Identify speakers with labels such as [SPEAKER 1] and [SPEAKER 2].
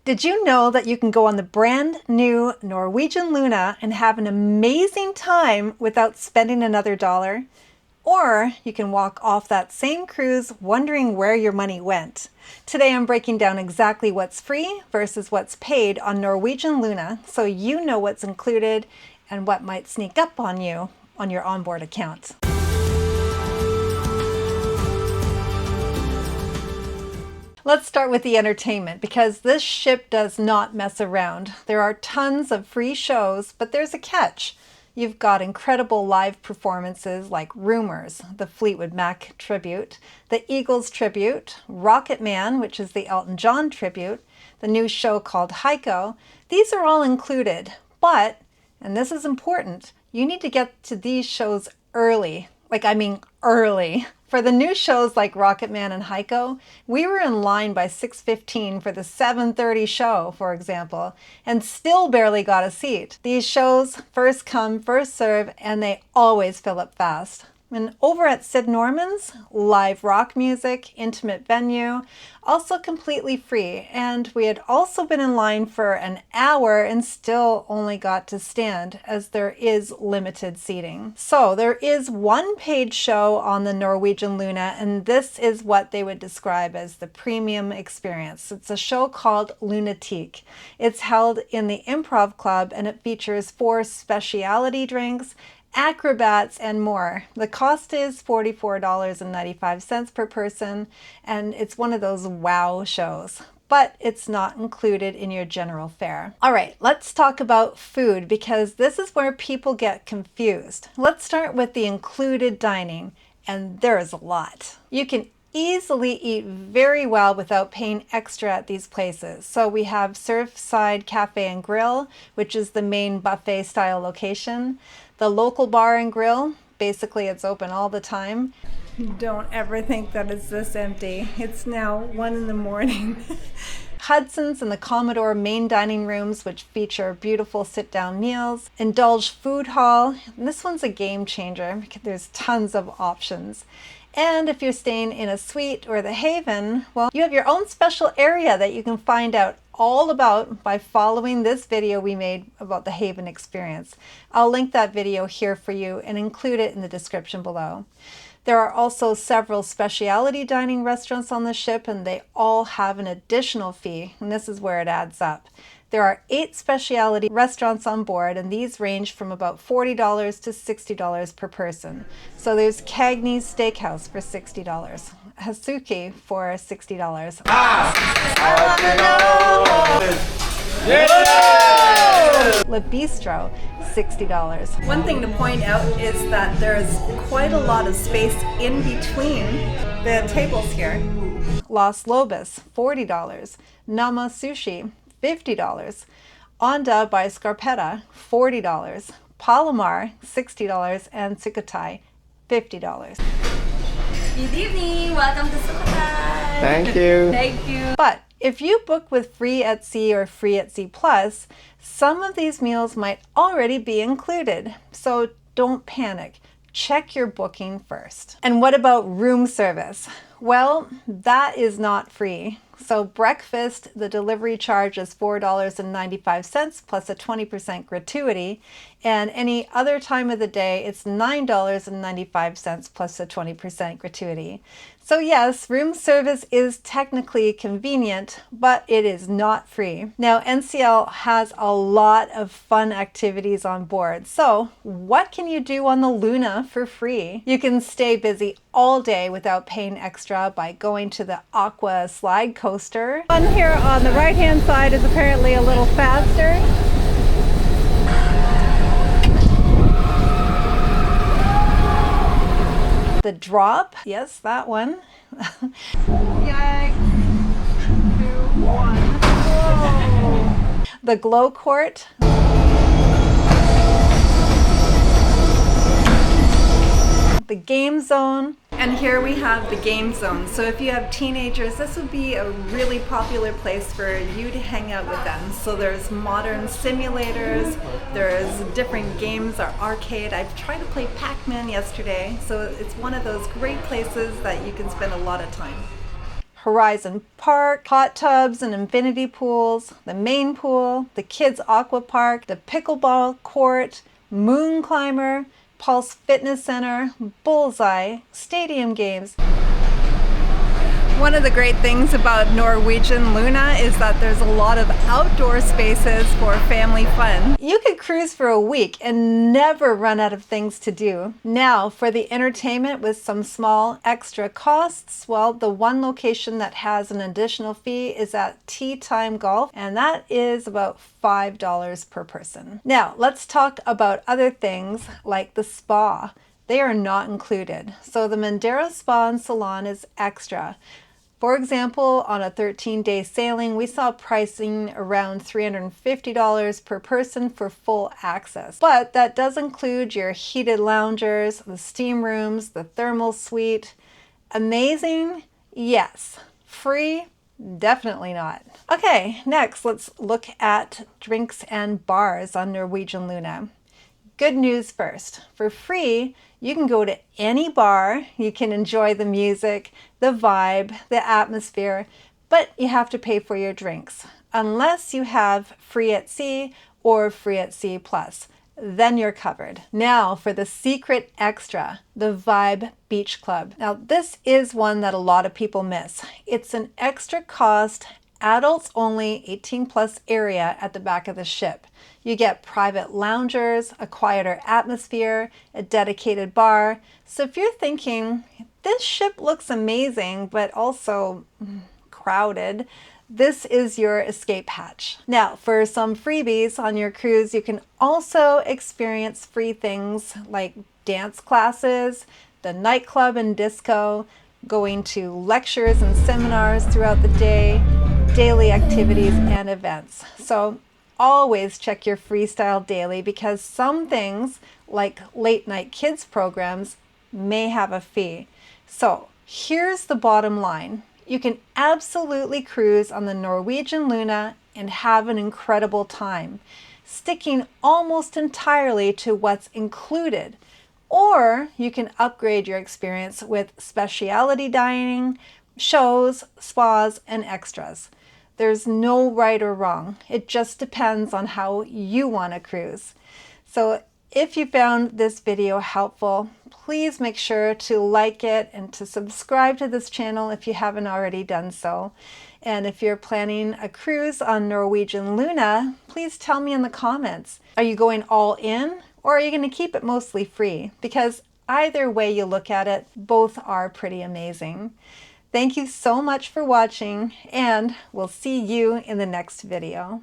[SPEAKER 1] Did you know that you can go on the brand new Norwegian Luna and have an amazing time without spending another dollar? Or you can walk off that same cruise wondering where your money went. Today I'm breaking down exactly what's free versus what's paid on Norwegian Luna so you know what's included and what might sneak up on you on your onboard account. Let's start with the entertainment because this ship does not mess around. There are tons of free shows, but there's a catch. You've got incredible live performances like Rumors, the Fleetwood Mac tribute, the Eagles tribute, Rocket Man, which is the Elton John tribute, the new show called Heiko. These are all included, but, and this is important, you need to get to these shows early. Early. For the new shows like Rocket Man and Heiko, we were in line by 6:15 for the 7:30 show, for example, and still barely got a seat. These shows, first come, first serve, and they always fill up fast. And over at Sid Norman's, live rock music, intimate venue, also completely free. And we had also been in line for an hour and still only got to stand as there is limited seating. So there is one paid show on the Norwegian Luna, and this is what they would describe as the premium experience. It's a show called Lunatique. It's held in the Improv Club and it features 4 specialty drinks, acrobats, and more. The cost is $44.95 per person, and it's one of those wow shows, but it's not included in your general fare. All right, let's talk about food because this is where people get confused. Let's start with the included dining, and there is a lot. You can easily eat very well without paying extra at these places. So we have Surfside Cafe and Grill, which is the main buffet style location. The local bar and grill, basically it's open all the time. Don't ever think that it's this empty. It's now 1 in the morning. Hudson's and the Commodore main dining rooms, which feature beautiful sit-down meals. Indulge Food Hall. And this one's a game changer because there's tons of options. And if you're staying in a suite or the Haven, well, you have your own special area that you can find out all about by following this video we made about the Haven experience. I'll link that video here for you and include it in the description below. There are also several specialty dining restaurants on the ship, and they all have an additional fee, and this is where it adds up. There are 8 specialty restaurants on board, and these range from about $40 to $60 per person. So there's Cagney Steakhouse for $60, Hasuki for $60. Le Bistro, $60. One thing to point out is that there's quite a lot of space in between the tables here. Los Lobos, $40. Nama Sushi, $50. Onda by Scarpetta, $40. Palomar, $60. And Sukhothai, $50.
[SPEAKER 2] Good evening, welcome to Sukhothai.
[SPEAKER 3] Thank you.
[SPEAKER 2] Thank you.
[SPEAKER 1] But if you book with Free at Sea or Free at Sea Plus, some of these meals might already be included. So don't panic. Check your booking first. And what about room service? Well, that is not free. So breakfast, the delivery charge is $4.95 plus a 20% gratuity. And any other time of the day, it's $9.95 plus a 20% gratuity. So yes, room service is technically convenient, but it is not free. Now, NCL has a lot of fun activities on board. So what can you do on the Luna for free? You can stay busy all day without paying extra by going to the Aqua Slidecoaster. One here on the right-hand side is apparently a little faster. The drop, yes, that one. Yikes. 2, 1. Whoa. The glow court. The game zone. And here we have the game zone. So if you have teenagers, this would be a really popular place for you to hang out with them. So there's modern simulators, there's different games or arcade. I've tried to play Pac-Man yesterday, so it's one of those great places that you can spend a lot of time. Horizon Park, hot tubs and infinity pools, the main pool, the kids aqua park, the pickleball court, moon climber, Pulse Fitness Center, Bullseye, stadium games. One of the great things about Norwegian Luna is that there's a lot of outdoor spaces for family fun. You could cruise for a week and never run out of things to do. Now, for the entertainment with some small extra costs, well, the one location that has an additional fee is at Tea Time Golf, and that is about $5 per person. Now, let's talk about other things like the spa. They are not included. So the Mandara Spa and Salon is extra. For example, on a 13-day sailing, we saw pricing around $350 per person for full access. But that does include your heated loungers, the steam rooms, the thermal suite. Amazing? Yes. Free? Definitely not. Okay, next let's look at drinks and bars on Norwegian Luna. Good news first. For free, you can go to any bar, you can enjoy the music, the vibe, the atmosphere, but you have to pay for your drinks. Unless you have free at sea or free at sea plus, then you're covered. Now for the secret extra, the Vibe Beach Club. Now this is one that a lot of people miss. It's an extra cost, adults only 18 plus area at the back of the ship. You get private loungers, a quieter atmosphere, a dedicated bar. So if you're thinking, this ship looks amazing, but also crowded, this is your escape hatch. Now, for some freebies on your cruise, you can also experience free things like dance classes, the nightclub and disco, going to lectures and seminars throughout the day, daily activities and events. So always check your freestyle daily because some things like late night kids programs may have a fee. So here's the bottom line. You can absolutely cruise on the Norwegian Luna and have an incredible time, sticking almost entirely to what's included. Or you can upgrade your experience with specialty dining, shows, spas, and extras. There's no right or wrong. It just depends on how you want to cruise. So if you found this video helpful, please make sure to like it and to subscribe to this channel if you haven't already done so. And if you're planning a cruise on Norwegian Luna, please tell me in the comments. Are you going all in or are you going to keep it mostly free? Because either way you look at it, both are pretty amazing. Thank you so much for watching, and we'll see you in the next video.